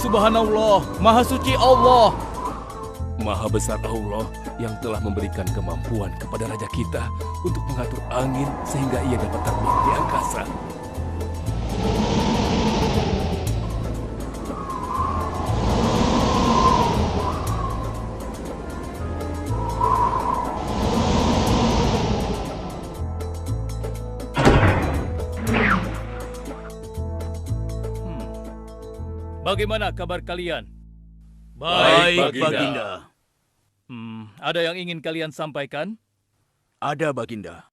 Subhanallah, Maha Suci Allah. Maha besar Allah yang telah memberikan kemampuan kepada raja kita untuk mengatur angin sehingga ia dapat terbang di angkasa. Bagaimana kabar kalian? Baik, Baginda. Ada yang ingin kalian sampaikan? Ada, Baginda.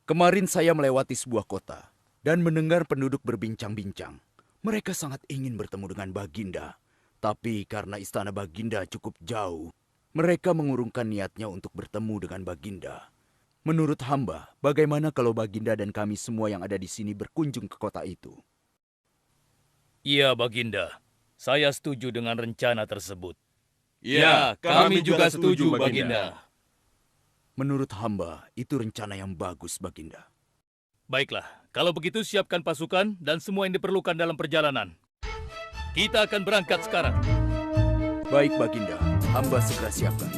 Kemarin saya melewati sebuah kota dan mendengar penduduk berbincang-bincang. Mereka sangat ingin bertemu dengan Baginda. Tapi karena istana Baginda cukup jauh, mereka mengurungkan niatnya untuk bertemu dengan Baginda. Menurut hamba, bagaimana kalau Baginda dan kami semua yang ada di sini berkunjung ke kota itu? Iya, Baginda. Saya setuju dengan rencana tersebut. Ya, kami juga setuju, Baginda. Menurut hamba, itu rencana yang bagus, Baginda. Baiklah, kalau begitu siapkan pasukan dan semua yang diperlukan dalam perjalanan. Kita akan berangkat sekarang. Baik, Baginda. Hamba segera siapkan.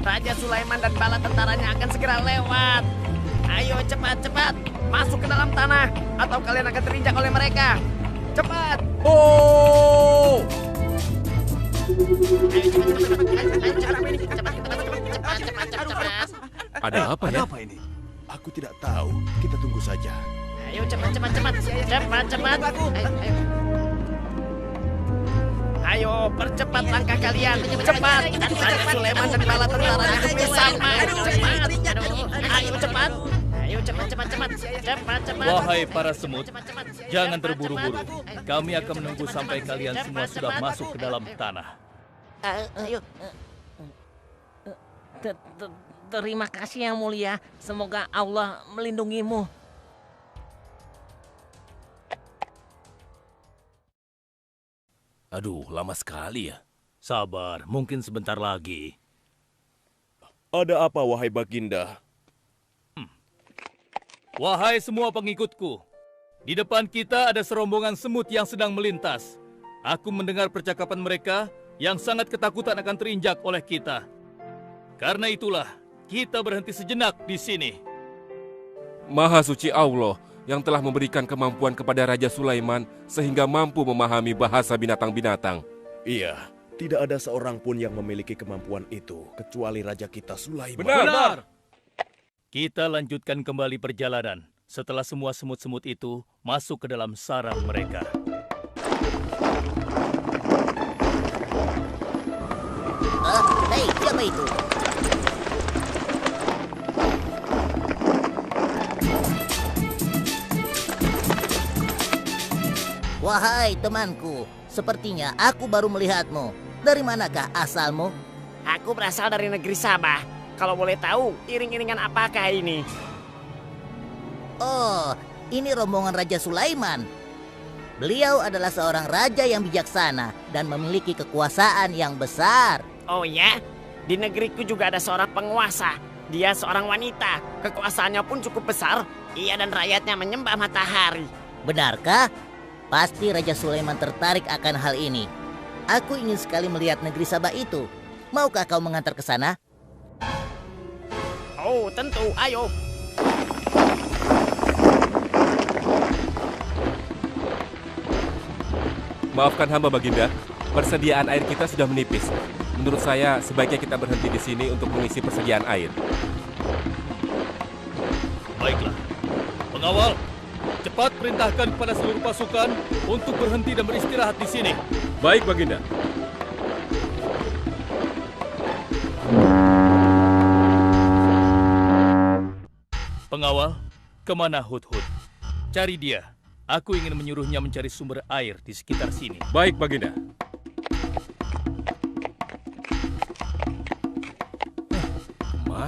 Raja Sulaiman dan bala tentaranya akan segera lewat. Ayo cepat-cepat masuk ke dalam tanah atau kalian akan terinjak oleh mereka. Cepat. Oh! Cepat. Ada apa ya? Apa ini? Aku tidak tahu. Kita tunggu saja. Ayo cepat. Ayo percepat langkah kalian. Cepat. Raja Sulaiman dan bala tentaranya bersama. Cepat. Ayo cepat. Wahai para semut, jangan terburu-buru. Kami akan menunggu sampai kalian semua sudah masuk ke dalam tanah. Ayo. Terima kasih yang mulia. Semoga Allah melindungimu. Aduh, lama sekali ya. Sabar, mungkin sebentar lagi. Ada apa, wahai Baginda? Wahai semua pengikutku, di depan kita ada serombongan semut yang sedang melintas. Aku mendengar percakapan mereka yang sangat ketakutan akan terinjak oleh kita. Karena itulah, kita berhenti sejenak di sini. Maha suci Allah yang telah memberikan kemampuan kepada Raja Sulaiman sehingga mampu memahami bahasa binatang-binatang. Iya, tidak ada seorang pun yang memiliki kemampuan itu kecuali Raja kita Sulaiman. Benar. Kita lanjutkan kembali perjalanan setelah semua semut-semut itu masuk ke dalam sarang mereka. Hei, siapa itu? Wahai temanku, sepertinya aku baru melihatmu. Dari manakah asalmu? Aku berasal dari negeri Sabah. Kalau boleh tahu, iring-iringan apakah ini? Oh, ini rombongan Raja Sulaiman. Beliau adalah seorang raja yang bijaksana dan memiliki kekuasaan yang besar. Oh ya? Di negeriku juga ada seorang penguasa. Dia seorang wanita. Kekuasaannya pun cukup besar. Ia dan rakyatnya menyembah matahari. Benarkah? Pasti Raja Sulaiman tertarik akan hal ini. Aku ingin sekali melihat negeri Sabah itu. Maukah kau mengantar ke sana? Oh, tentu. Ayo. Maafkan hamba, Baginda. Persediaan air kita sudah menipis. Menurut saya, sebaiknya kita berhenti di sini untuk mengisi persediaan air. Baiklah. Pengawal, cepat perintahkan kepada seluruh pasukan untuk berhenti dan beristirahat di sini. Baik, Baginda. Pengawal, kemana Hudhud? Cari dia. Aku ingin menyuruhnya mencari sumber air di sekitar sini. Baik, Baginda.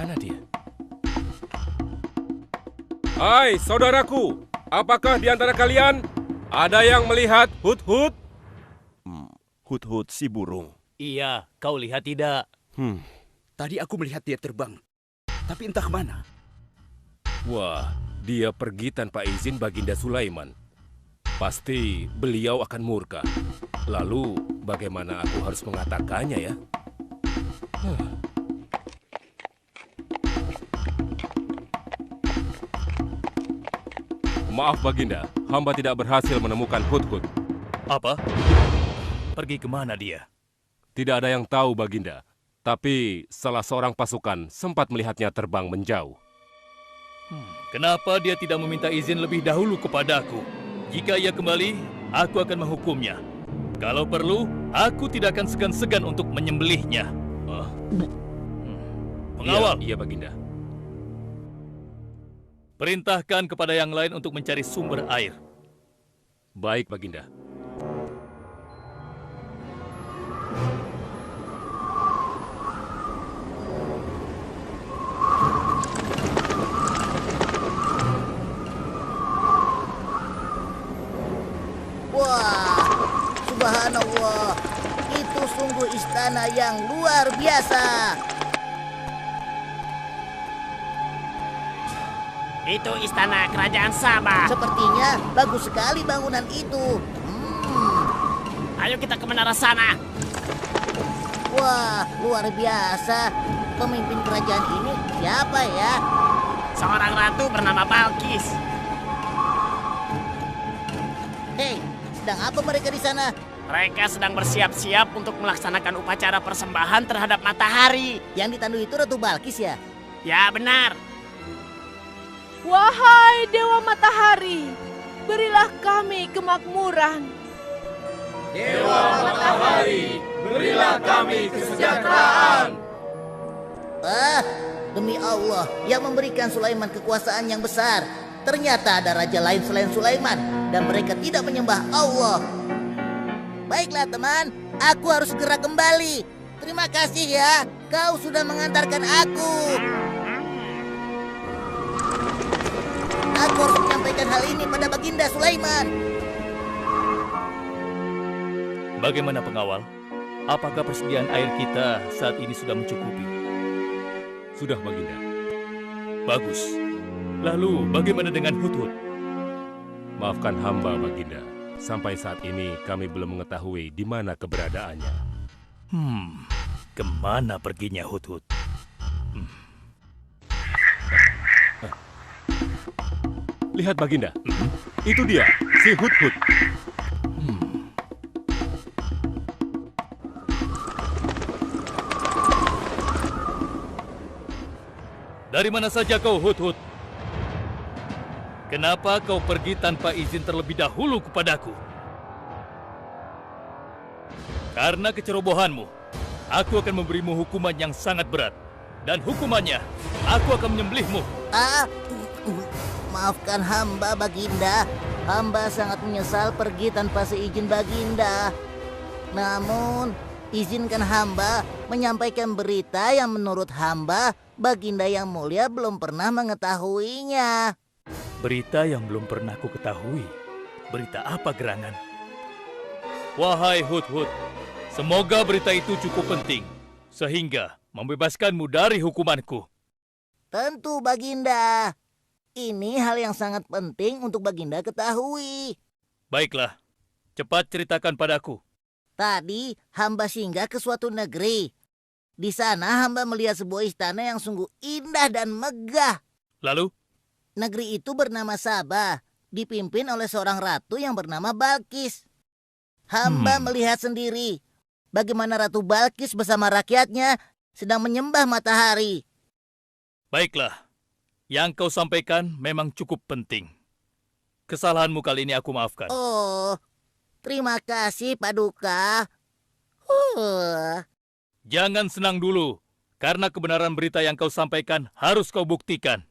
Kemana dia? Hai saudaraku, apakah di antara kalian ada yang melihat Hut-Hut? Hut-hut si burung. Iya, kau lihat tidak? Tadi aku melihat dia terbang, tapi entah kemana. Wah, dia pergi tanpa izin Baginda Sulaiman. Pasti beliau akan murka. Lalu, bagaimana aku harus mengatakannya ya? Maaf Baginda, hamba tidak berhasil menemukan Hut-Hut. Apa? Pergi kemana dia? Tidak ada yang tahu Baginda, tapi salah seorang pasukan sempat melihatnya terbang menjauh. Kenapa dia tidak meminta izin lebih dahulu kepadaku? Jika ia kembali, aku akan menghukumnya. Kalau perlu, aku tidak akan segan-segan untuk menyembelihnya. Pengawal, Iya, Baginda. perintahkan kepada yang lain untuk mencari sumber air. Baik, Baginda. Wah, subhanallah. Itu sungguh istana yang luar biasa. Itu istana kerajaan Sabah. Sepertinya bagus sekali bangunan itu. Ayo kita ke menara sana. Wah, luar biasa. Pemimpin kerajaan ini siapa ya? Seorang ratu bernama Balkis. Hei, sedang apa mereka di sana? Mereka sedang bersiap-siap untuk melaksanakan upacara persembahan terhadap matahari. Yang ditandu itu Ratu Balkis ya? Ya benar. Wahai Dewa Matahari, berilah kami kemakmuran. Dewa Matahari, berilah kami kesejahteraan. Demi Allah yang memberikan Sulaiman kekuasaan yang besar. Ternyata ada raja lain selain Sulaiman dan mereka tidak menyembah Allah. Baiklah teman, aku harus segera kembali. Terima kasih ya, kau sudah mengantarkan aku. Aku harus menyampaikan hal ini pada Baginda Sulaiman. Bagaimana pengawal? Apakah persediaan air kita saat ini sudah mencukupi? Sudah Baginda. Bagus. Lalu bagaimana dengan Hut-Hut? Maafkan hamba Baginda. Sampai saat ini kami belum mengetahui di mana keberadaannya. Kemana perginya Hut-Hut? Lihat Baginda, itu dia, si Hut-Hut. Dari mana saja kau, Hut-Hut? Kenapa kau pergi tanpa izin terlebih dahulu kepadaku? Karena kecerobohanmu, aku akan memberimu hukuman yang sangat berat. Dan hukumannya, aku akan menyembelihmu. Maafkan hamba Baginda. Hamba sangat menyesal pergi tanpa seizin Baginda. Namun, izinkan hamba menyampaikan berita yang menurut hamba Baginda yang mulia belum pernah mengetahuinya. Berita yang belum pernah ku ketahui. Berita apa gerangan? Wahai Hut-Hut, semoga berita itu cukup penting, sehingga membebaskanmu dari hukumanku. Tentu Baginda. Ini hal yang sangat penting untuk Baginda ketahui. Baiklah, cepat ceritakan padaku. Tadi hamba singgah ke suatu negeri. Di sana hamba melihat sebuah istana yang sungguh indah dan megah. Lalu? Negeri itu bernama Sabah, dipimpin oleh seorang ratu yang bernama Balkis. Hamba melihat sendiri bagaimana Ratu Balkis bersama rakyatnya sedang menyembah matahari. Baiklah, yang kau sampaikan memang cukup penting. Kesalahanmu kali ini aku maafkan. Oh, terima kasih Paduka. Jangan senang dulu, karena kebenaran berita yang kau sampaikan harus kau buktikan.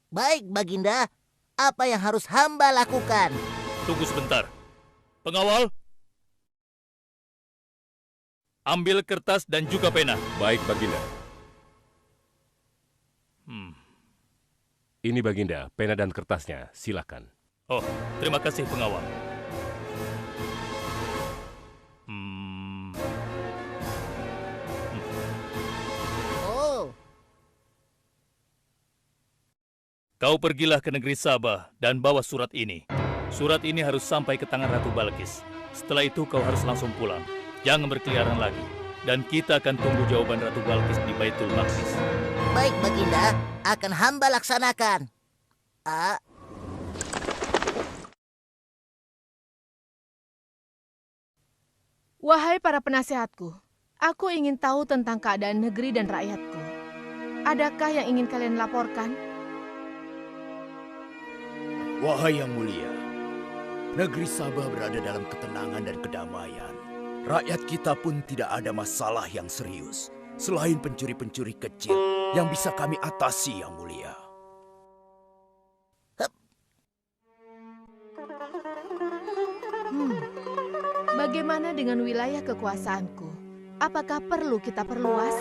Baik Baginda, apa yang harus hamba lakukan? Tunggu sebentar. Pengawal, ambil kertas dan juga pena. Baik Baginda. Ini Baginda, pena dan kertasnya, silakan. Oh, terima kasih pengawal. Oh, Kau pergilah ke negeri Sabah dan bawa surat ini. Surat ini harus sampai ke tangan Ratu Balkis. Setelah itu kau harus langsung pulang. Jangan berkeliaran lagi. Dan kita akan tunggu jawaban Ratu Balkis di Baitul Maqdis. baik Baginda, akan hamba laksanakan. Wahai para penasehatku, aku ingin tahu tentang keadaan negeri dan rakyatku. Adakah yang ingin kalian laporkan? Wahai yang mulia, negeri Sabah berada dalam ketenangan dan kedamaian. Rakyat kita pun tidak ada masalah yang serius, selain pencuri-pencuri kecil yang bisa kami atasi, yang mulia. Bagaimana dengan wilayah kekuasaanku? Apakah perlu kita perluas?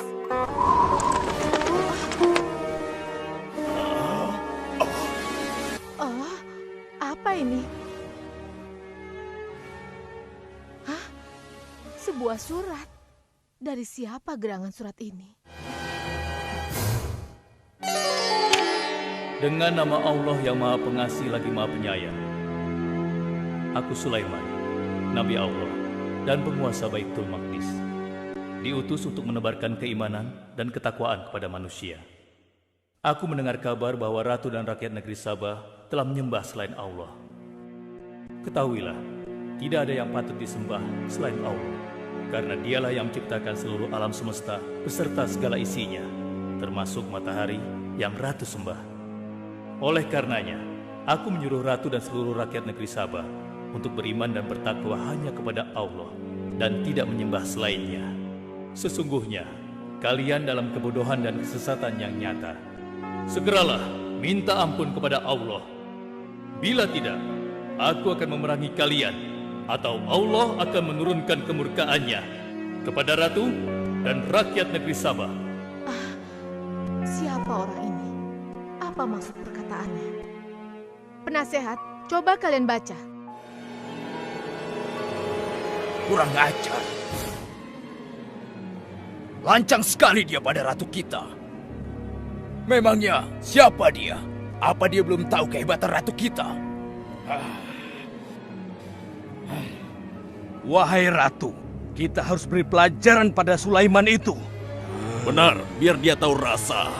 Oh, apa ini? Hah? Sebuah surat. Dari siapa gerangan surat ini? Dengan nama Allah yang Maha Pengasih lagi Maha Penyayang. Aku Sulaiman, Nabi Allah dan penguasa Baitul Maqdis. Diutus untuk menebarkan keimanan dan ketakwaan kepada manusia. Aku mendengar kabar bahwa ratu dan rakyat negeri Sabah telah menyembah selain Allah. Ketahuilah, tidak ada yang patut disembah selain Allah, karena dialah yang menciptakan seluruh alam semesta beserta segala isinya, termasuk matahari yang ratu sembah. Oleh karenanya, aku menyuruh ratu dan seluruh rakyat negeri Sabah untuk beriman dan bertakwa hanya kepada Allah dan tidak menyembah selainnya. Sesungguhnya, kalian dalam kebodohan dan kesesatan yang nyata. Segeralah minta ampun kepada Allah. Bila tidak, aku akan memerangi kalian, atau Allah akan menurunkan kemurkaannya kepada ratu dan rakyat negeri Sabah. Siapa orang ini? Apa maksud perkataannya? Penasehat, coba kalian baca. Kurang ajar. Lancang sekali dia pada ratu kita. Memangnya siapa dia? Apa dia belum tahu kehebatan ratu kita? Wahai ratu, kita harus beri pelajaran pada Sulaiman itu. Benar, biar dia tahu rasa.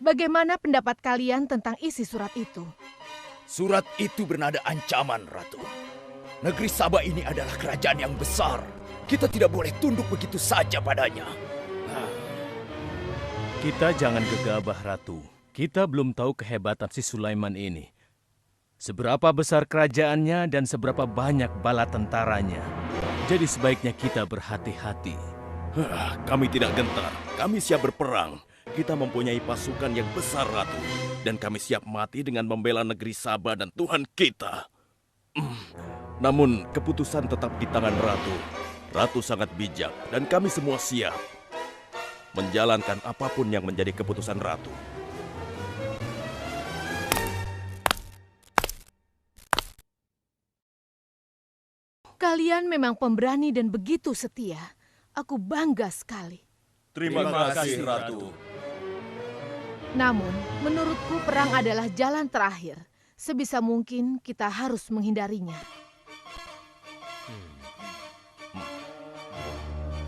Bagaimana pendapat kalian tentang isi surat itu? Surat itu bernada ancaman, Ratu. Negeri Sabah ini adalah kerajaan yang besar. Kita tidak boleh tunduk begitu saja padanya. Kita jangan gegabah, Ratu. Kita belum tahu kehebatan si Sulaiman ini. Seberapa besar kerajaannya dan seberapa banyak bala tentaranya. Jadi sebaiknya kita berhati-hati. Kami tidak gentar, kami siap berperang. Kita mempunyai pasukan yang besar, Ratu. Dan kami siap mati dengan membela negeri Sabah dan Tuhan kita. Namun keputusan tetap di tangan Ratu. Ratu sangat bijak dan kami semua siap menjalankan apapun yang menjadi keputusan Ratu. Kalian memang pemberani dan begitu setia. Aku bangga sekali. Terima kasih, Ratu. Namun, menurutku perang adalah jalan terakhir. Sebisa mungkin kita harus menghindarinya.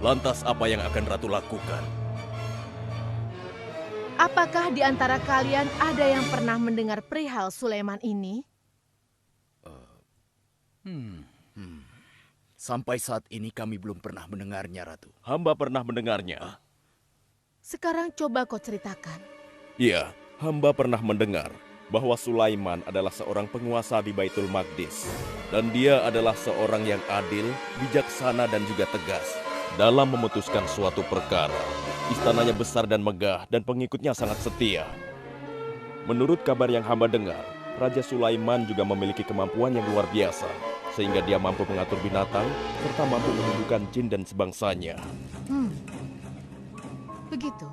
Lantas apa yang akan Ratu lakukan? Apakah di antara kalian ada yang pernah mendengar perihal Sulaiman ini? Sampai saat ini kami belum pernah mendengarnya, Ratu. Hamba pernah mendengarnya. Sekarang coba kau ceritakan. Iya, hamba pernah mendengar bahwa Sulaiman adalah seorang penguasa di Baitul Maqdis. Dan dia adalah seorang yang adil, bijaksana dan juga tegas dalam memutuskan suatu perkara. Istananya besar dan megah dan pengikutnya sangat setia. Menurut kabar yang hamba dengar, Raja Sulaiman juga memiliki kemampuan yang luar biasa, sehingga dia mampu mengatur binatang serta mampu menundukkan jin dan sebangsanya. Begitu.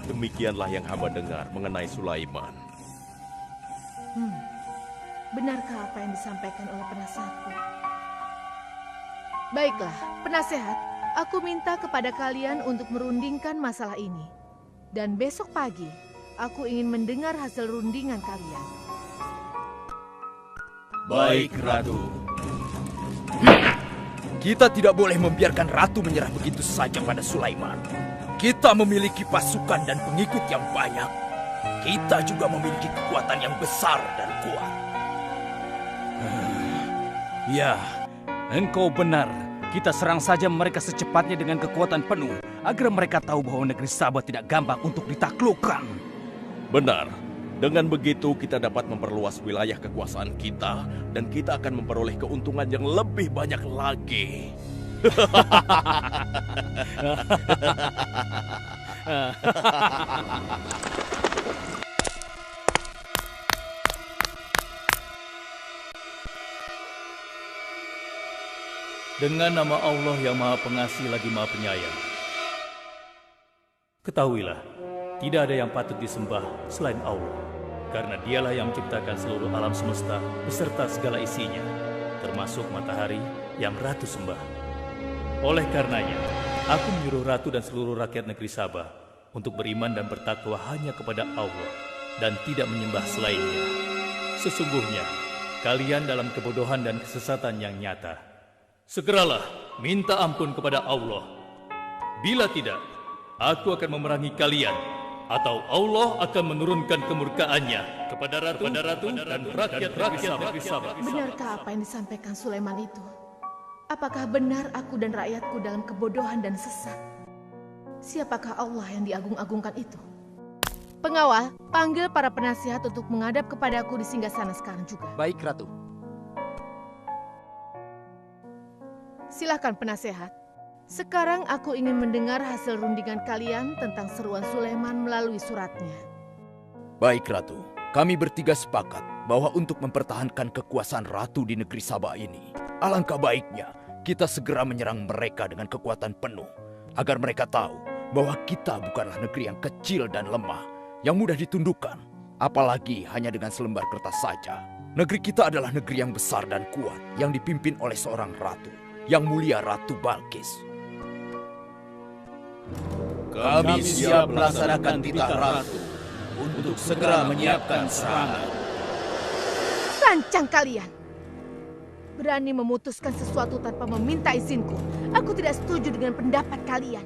Demikianlah yang hamba dengar mengenai Sulaiman. Benarkah apa yang disampaikan oleh penasehatku? Baiklah, penasehat, aku minta kepada kalian untuk merundingkan masalah ini. Dan besok pagi, aku ingin mendengar hasil rundingan kalian. Baik, Ratu. Kita tidak boleh membiarkan Ratu menyerah begitu saja pada Sulaiman. Kita memiliki pasukan dan pengikut yang banyak. Kita juga memiliki kekuatan yang besar dan kuat. Ya, engkau benar. Kita serang saja mereka secepatnya dengan kekuatan penuh, agar mereka tahu bahwa negeri Sabah tidak gampang untuk ditaklukkan. Benar. Dengan begitu kita dapat memperluas wilayah kekuasaan kita dan kita akan memperoleh keuntungan yang lebih banyak lagi. Dengan nama Allah yang Maha Pengasih lagi Maha Penyayang. Ketahuilah, tidak ada yang patut disembah selain Allah. Karena dialah yang menciptakan seluruh alam semesta beserta segala isinya, termasuk matahari yang Ratu sembah. Oleh karenanya, aku menyuruh Ratu dan seluruh rakyat negeri Sabah untuk beriman dan bertakwa hanya kepada Allah dan tidak menyembah selainnya. Sesungguhnya, kalian dalam kebodohan dan kesesatan yang nyata. Segeralah minta ampun kepada Allah. Bila tidak, aku akan memerangi kalian, atau Allah akan menurunkan kemurkaannya kepada Ratu dan rakyat-rakyat negeri Sabah. Benarkah apa yang disampaikan Sulaiman itu? Apakah benar aku dan rakyatku dalam kebodohan dan sesat? Siapakah Allah yang diagung-agungkan itu? Pengawal, panggil para penasihat untuk menghadap kepadaku di singgasana sekarang juga. Baik, Ratu. Silakan penasehat. Sekarang aku ingin mendengar hasil rundingan kalian tentang seruan Sulaiman melalui suratnya. Baik, Ratu. Kami bertiga sepakat bahwa untuk mempertahankan kekuasaan Ratu di negeri Sabah ini, alangkah baiknya kita segera menyerang mereka dengan kekuatan penuh, agar mereka tahu bahwa kita bukanlah negeri yang kecil dan lemah, yang mudah ditundukkan, apalagi hanya dengan selembar kertas saja. Negeri kita adalah negeri yang besar dan kuat, yang dipimpin oleh seorang ratu, yang mulia Ratu Balkis. Kami siap melaksanakan titah Ratu untuk segera menyiapkan serangan. Lancang kalian! Berani memutuskan sesuatu tanpa meminta izinku. Aku tidak setuju dengan pendapat kalian.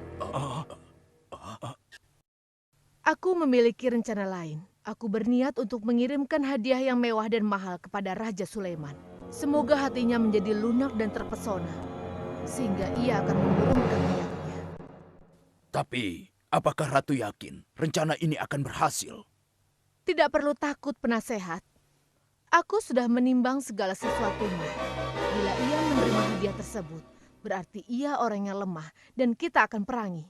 Aku memiliki rencana lain. Aku berniat untuk mengirimkan hadiah yang mewah dan mahal kepada Raja Sulaiman. Semoga hatinya menjadi lunak dan terpesona, sehingga ia akan menurunkan niatnya. Tapi, apakah Ratu yakin rencana ini akan berhasil? Tidak perlu takut, penasehat. Aku sudah menimbang segala sesuatunya. Bila ia menerima hadiah tersebut, berarti ia orang yang lemah dan kita akan perangi.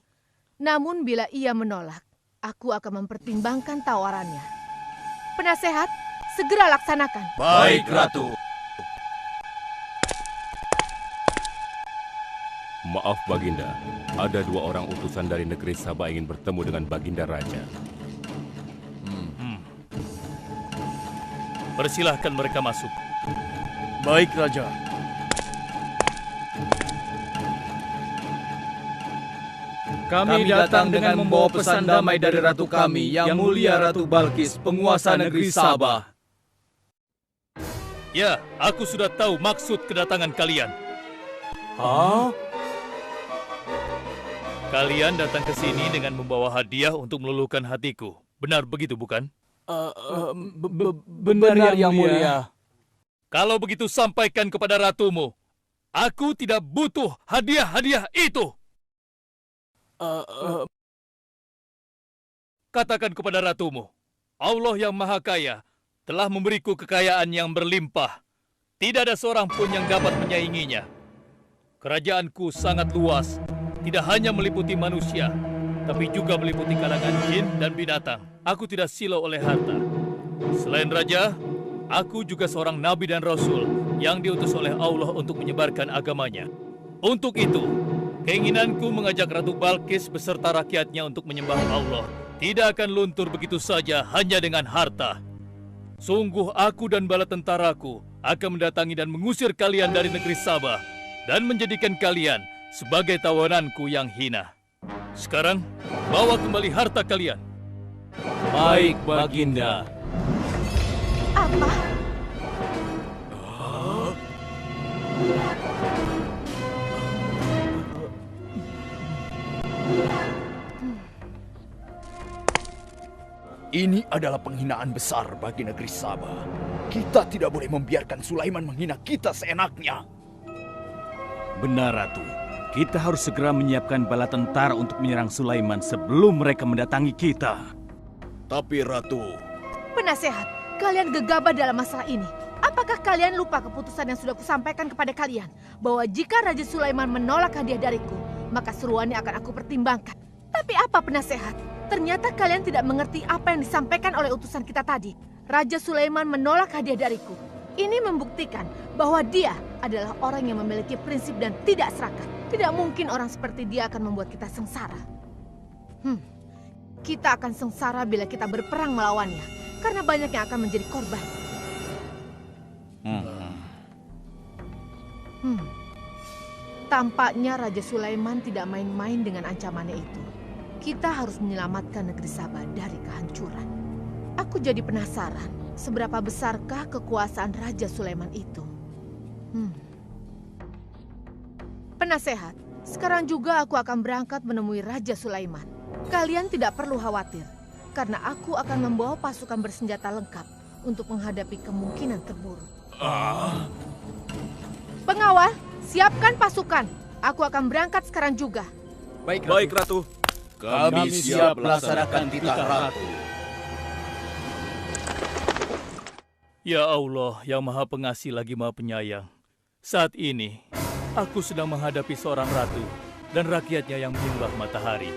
Namun bila ia menolak, aku akan mempertimbangkan tawarannya. Penasehat, segera laksanakan. Baik, Ratu. Maaf Baginda, ada 2 orang utusan dari negeri Sabah ingin bertemu dengan Baginda Raja. Persilahkan mereka masuk. Baik, Raja. Kami datang dengan membawa pesan damai dari Ratu kami, Yang Mulia Ratu Balkis, penguasa negeri Sabah. Ya, aku sudah tahu maksud kedatangan kalian. Hah? Kalian datang ke sini dengan membawa hadiah untuk meluluhkan hatiku. Benar begitu, bukan? Benar, Yang Mulia. Kalau begitu sampaikan kepada ratumu. Aku tidak butuh hadiah-hadiah itu. Katakan kepada ratumu, Allah yang Maha Kaya telah memberiku kekayaan yang berlimpah. Tidak ada seorang pun yang dapat menyainginya. Kerajaanku sangat luas, tidak hanya meliputi manusia, tapi juga meliputi kalangan jin dan binatang. Aku tidak silau oleh harta. Selain raja, aku juga seorang nabi dan rasul yang diutus oleh Allah untuk menyebarkan agamanya. Untuk itu, keinginanku mengajak Ratu Balkis beserta rakyatnya untuk menyembah Allah tidak akan luntur begitu saja hanya dengan harta. Sungguh aku dan bala tentaraku akan mendatangi dan mengusir kalian dari negeri Sabah dan menjadikan kalian sebagai tawananku yang hina. Sekarang, bawa kembali harta kalian. Baik, Baginda. Apa? Ini adalah penghinaan besar bagi negeri Sabah. Kita tidak boleh membiarkan Sulaiman menghina kita seenaknya. Benar, Ratu. Kita harus segera menyiapkan bala tentara untuk menyerang Sulaiman sebelum mereka mendatangi kita. Tapi Ratu, Penasehat, kalian gegabah dalam masalah ini. Apakah kalian lupa keputusan yang sudah kusampaikan kepada kalian? Bahwa jika Raja Sulaiman menolak hadiah dariku, maka seruannya akan aku pertimbangkan. Tapi apa penasehat? Ternyata kalian tidak mengerti apa yang disampaikan oleh utusan kita tadi. Raja Sulaiman menolak hadiah dariku. Ini membuktikan bahwa dia adalah orang yang memiliki prinsip dan tidak serakah. Tidak mungkin orang seperti dia akan membuat kita sengsara. Kita akan sengsara bila kita berperang melawannya, karena banyak yang akan menjadi korban. Tampaknya Raja Sulaiman tidak main-main dengan ancamannya itu. Kita harus menyelamatkan negeri Sabah dari kehancuran. Aku jadi penasaran, seberapa besarkah kekuasaan Raja Sulaiman itu? Penasehat, sekarang juga aku akan berangkat menemui Raja Sulaiman. Kalian tidak perlu khawatir, karena aku akan membawa pasukan bersenjata lengkap untuk menghadapi kemungkinan terburuk. Pengawal, siapkan pasukan. Aku akan berangkat sekarang juga. Baik, Ratu. kami siap melaksanakan titah Ratu. Ya Allah, yang Maha Pengasih lagi Maha Penyayang. Saat ini, aku sedang menghadapi seorang ratu dan rakyatnya yang menyembah matahari.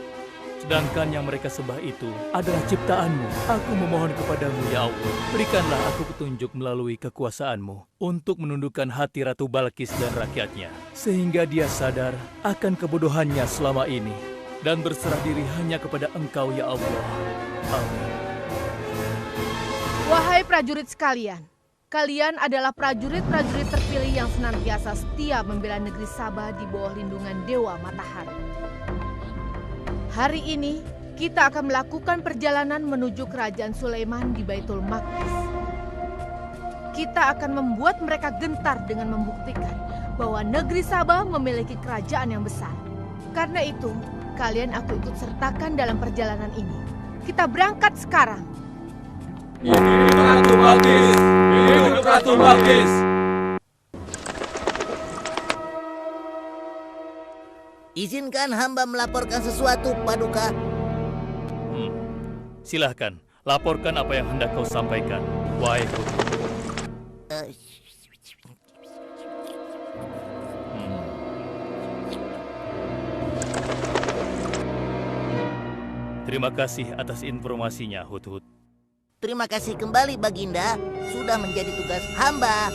Sedangkan yang mereka sembah itu adalah ciptaanmu. Aku memohon kepadamu, ya Allah, berikanlah aku petunjuk melalui kekuasaanmu untuk menundukkan hati Ratu Balkis dan rakyatnya, sehingga dia sadar akan kebodohannya selama ini dan berserah diri hanya kepada Engkau, ya Allah. Amin. Wahai prajurit sekalian, kalian adalah prajurit-prajurit terpilih yang senantiasa setia membela negeri Sabah di bawah lindungan Dewa Matahari. Hari ini, kita akan melakukan perjalanan menuju kerajaan Sulaiman di Baitul Maqdis. Kita akan membuat mereka gentar dengan membuktikan bahwa negeri Sabah memiliki kerajaan yang besar. Karena itu, kalian aku ikut sertakan dalam perjalanan ini. Kita berangkat sekarang. Hidup Ratu Balkis! Hidup Ratu Balkis! Izinkan hamba melaporkan sesuatu, Paduka. Silahkan, laporkan apa yang hendak kau sampaikan, wahai Putu. Terima kasih atas informasinya, Hut-Hut. Terima kasih kembali, Baginda. Sudah menjadi tugas hamba.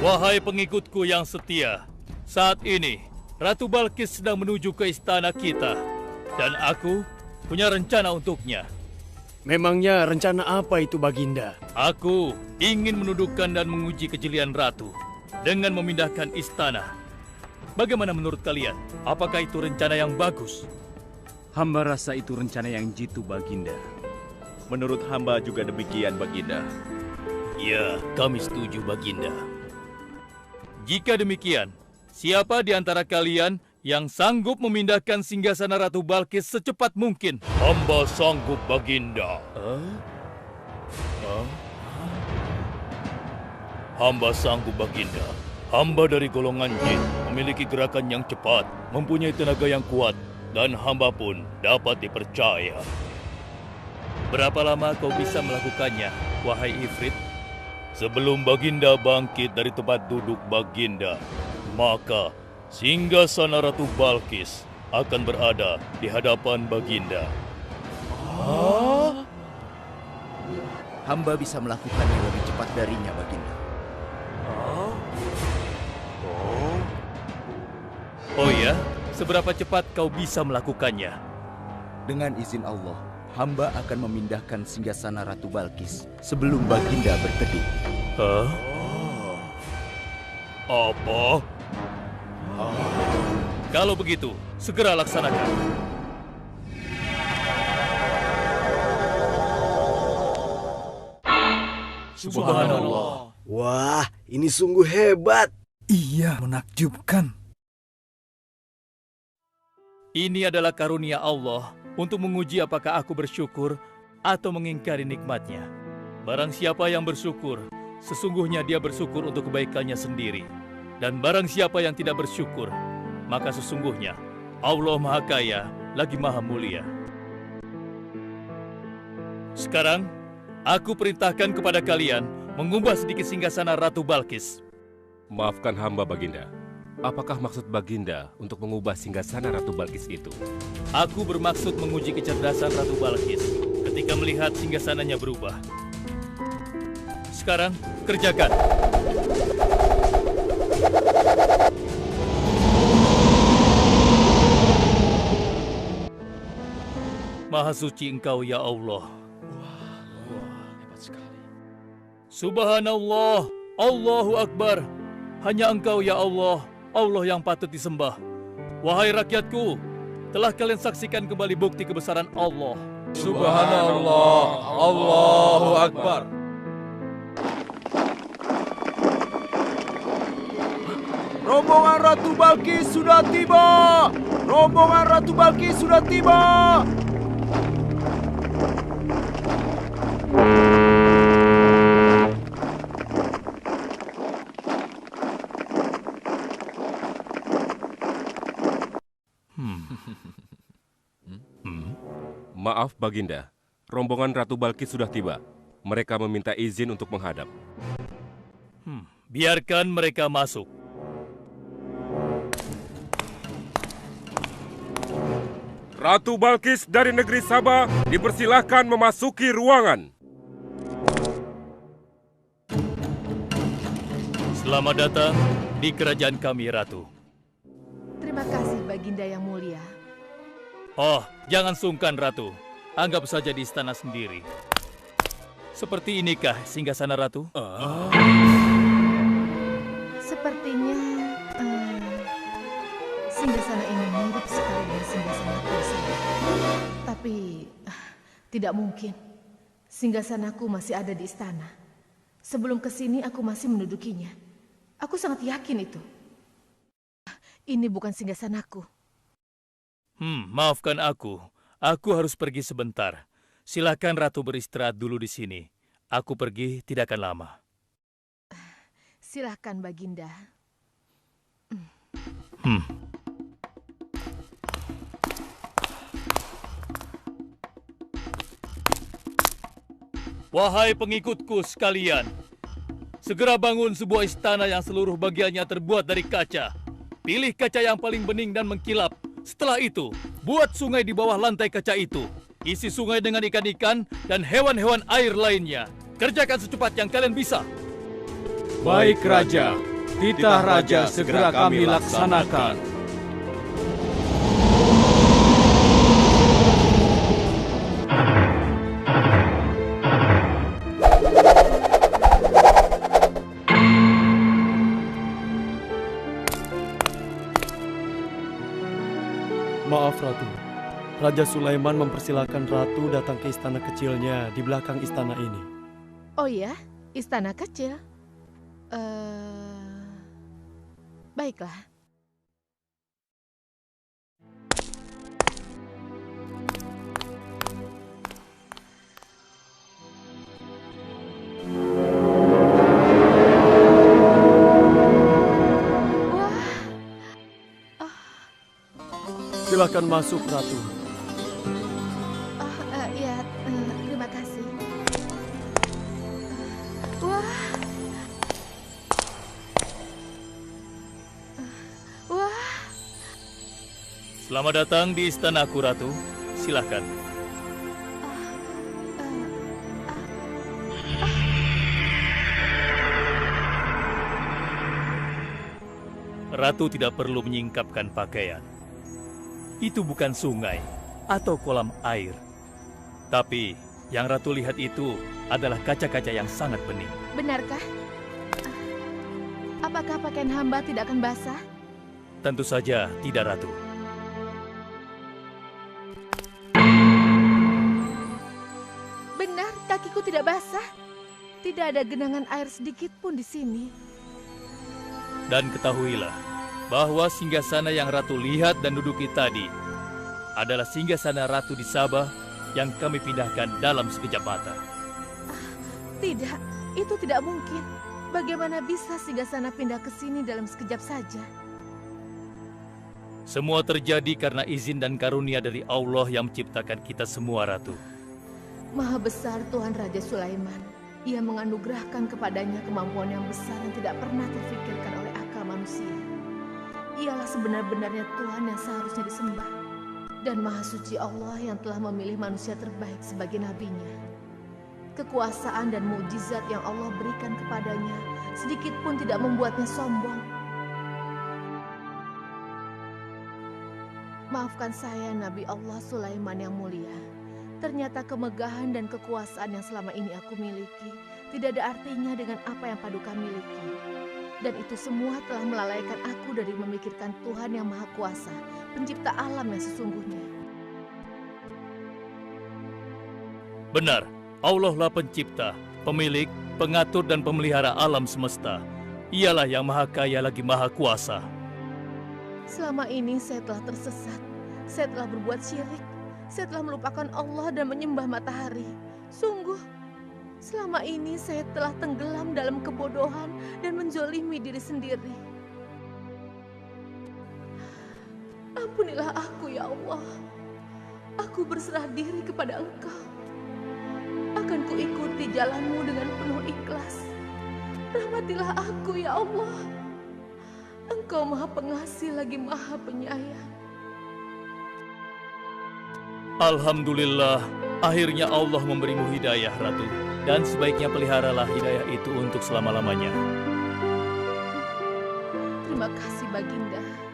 Wahai pengikutku yang setia, saat ini Ratu Balkis sedang menuju ke istana kita, dan aku punya rencana untuknya. Memangnya rencana apa itu, Baginda? Aku ingin menundukkan dan menguji kejelian Ratu dengan memindahkan istana. Bagaimana menurut kalian? Apakah itu rencana yang bagus? Hamba rasa itu rencana yang jitu, Baginda. Menurut hamba juga demikian, Baginda. Ya, kami setuju, Baginda. Jika demikian, siapa di antara kalian yang sanggup memindahkan singgasana Ratu Balkis secepat mungkin? Hamba sanggup, Baginda. Hamba sanggup, Baginda. Hamba dari golongan jin, memiliki gerakan yang cepat, mempunyai tenaga yang kuat, dan hamba pun dapat dipercaya. Berapa lama kau bisa melakukannya, wahai Ifrit? Sebelum Baginda bangkit dari tempat duduk Baginda, maka singgasana Ratu Balkis akan berada di hadapan Baginda. Hamba bisa melakukannya lebih cepat darinya, Baginda. Oh ya? Seberapa cepat kau bisa melakukannya? Dengan izin Allah, hamba akan memindahkan singgasana Ratu Balkis sebelum Baginda berteduh. Hah? Apa? Kalau begitu, segera laksanakan. Subhanallah. Wah, ini sungguh hebat. Iya, menakjubkan. Ini adalah karunia Allah untuk menguji apakah aku bersyukur atau mengingkari nikmatnya. Barang siapa yang bersyukur, sesungguhnya dia bersyukur untuk kebaikannya sendiri. Dan barang siapa yang tidak bersyukur, maka sesungguhnya Allah Maha Kaya lagi Maha Mulia. Sekarang, aku perintahkan kepada kalian mengubah sedikit singgasana Ratu Balkis. Maafkan hamba, Baginda. Apakah maksud Baginda untuk mengubah singgasana Ratu Balkis itu? Aku bermaksud menguji kecerdasan Ratu Balkis ketika melihat singgasananya berubah. Sekarang, kerjakan. Maha suci Engkau, ya Allah. Hebat sekali. Subhanallah, Allahu Akbar. Hanya Engkau, ya Allah, Allah yang patut disembah. Wahai rakyatku, telah kalian saksikan kembali bukti kebesaran Allah. Subhanallah, Allahu Akbar. Rombongan Ratu Balkis sudah tiba! Rombongan Ratu Balkis sudah tiba! Maaf, Baginda. Rombongan Ratu Balkis sudah tiba. Mereka meminta izin untuk menghadap. Biarkan mereka masuk. Ratu Balkis dari negeri Sabah dipersilahkan memasuki ruangan. Selamat datang di kerajaan kami, Ratu. Terima kasih, Baginda yang mulia. Oh, jangan sungkan, Ratu. Anggap saja di istana sendiri. Seperti inikah singgasana Ratu? Sepertinya singgasana ini mirip sekali dengan singgasanaku. Tapi tidak mungkin. Singgasanaku masih ada di istana. Sebelum kesini aku masih mendudukinya. Aku sangat yakin itu. Ini bukan singgasanaku. Maafkan aku. Aku harus pergi sebentar. Silakan Ratu beristirahat dulu di sini. Aku pergi tidak akan lama. Silakan, Baginda. Wahai pengikutku sekalian, segera bangun sebuah istana yang seluruh bagiannya terbuat dari kaca. Pilih kaca yang paling bening dan mengkilap. Setelah itu, buat sungai di bawah lantai kaca itu. Isi sungai dengan ikan-ikan dan hewan-hewan air lainnya. Kerjakan secepat yang kalian bisa. Baik, Raja. Titah Raja segera kami laksanakan. Maaf, Ratu. Raja Sulaiman mempersilahkan Ratu datang ke istana kecilnya di belakang istana ini. Oh ya, istana kecil. Baiklah. Silakan masuk, Ratu. Ya, terima kasih. Wah. Selamat datang di istanaku, Ratu. Silakan. Ratu tidak perlu menyingkapkan pakaian. Itu bukan sungai, atau kolam air. Tapi yang Ratu lihat itu adalah kaca-kaca yang sangat bening. Benarkah? Apakah pakaian hamba tidak akan basah? Tentu saja tidak, Ratu. Benar, kakiku tidak basah. Tidak ada genangan air sedikit pun di sini. Dan ketahuilah bahwa singgasana yang Ratu lihat dan duduki tadi adalah singgasana Ratu di Sabah yang kami pindahkan dalam sekejap mata. Tidak, itu tidak mungkin. Bagaimana bisa singgasana pindah ke sini dalam sekejap saja? Semua terjadi karena izin dan karunia dari Allah yang menciptakan kita semua, Ratu. Maha besar Tuhan Raja Sulaiman. Ia menganugerahkan kepadanya kemampuan yang besar yang tidak pernah terfikirkan oleh akal manusia. Ialah sebenar-benarnya Tuhan yang seharusnya disembah. Dan Maha Suci Allah yang telah memilih manusia terbaik sebagai nabinya. Kekuasaan dan mukjizat yang Allah berikan kepadanya sedikit pun tidak membuatnya sombong. Maafkan saya, Nabi Allah Sulaiman yang mulia. Ternyata kemegahan dan kekuasaan yang selama ini aku miliki tidak ada artinya dengan apa yang Paduka miliki. Dan itu semua telah melalaikan aku dari memikirkan Tuhan yang Maha Kuasa, pencipta alam yang sesungguhnya. Benar, Allah lah pencipta, pemilik, pengatur dan pemelihara alam semesta. Ialah yang Maha Kaya lagi Maha Kuasa. Selama ini saya telah tersesat, saya telah berbuat syirik, saya telah melupakan Allah dan menyembah matahari. Sungguh, selama ini saya telah tenggelam dalam kebodohan dan menzolimi diri sendiri. Ampunilah aku ya Allah. Aku berserah diri kepada Engkau. Akan kuikuti jalanmu dengan penuh ikhlas. Rahmatilah aku ya Allah. Engkau Maha Pengasih lagi Maha Penyayang. Alhamdulillah, akhirnya Allah memberimu hidayah, Ratu. Dan sebaiknya peliharalah hidayah itu untuk selama-lamanya. Terima kasih, Baginda.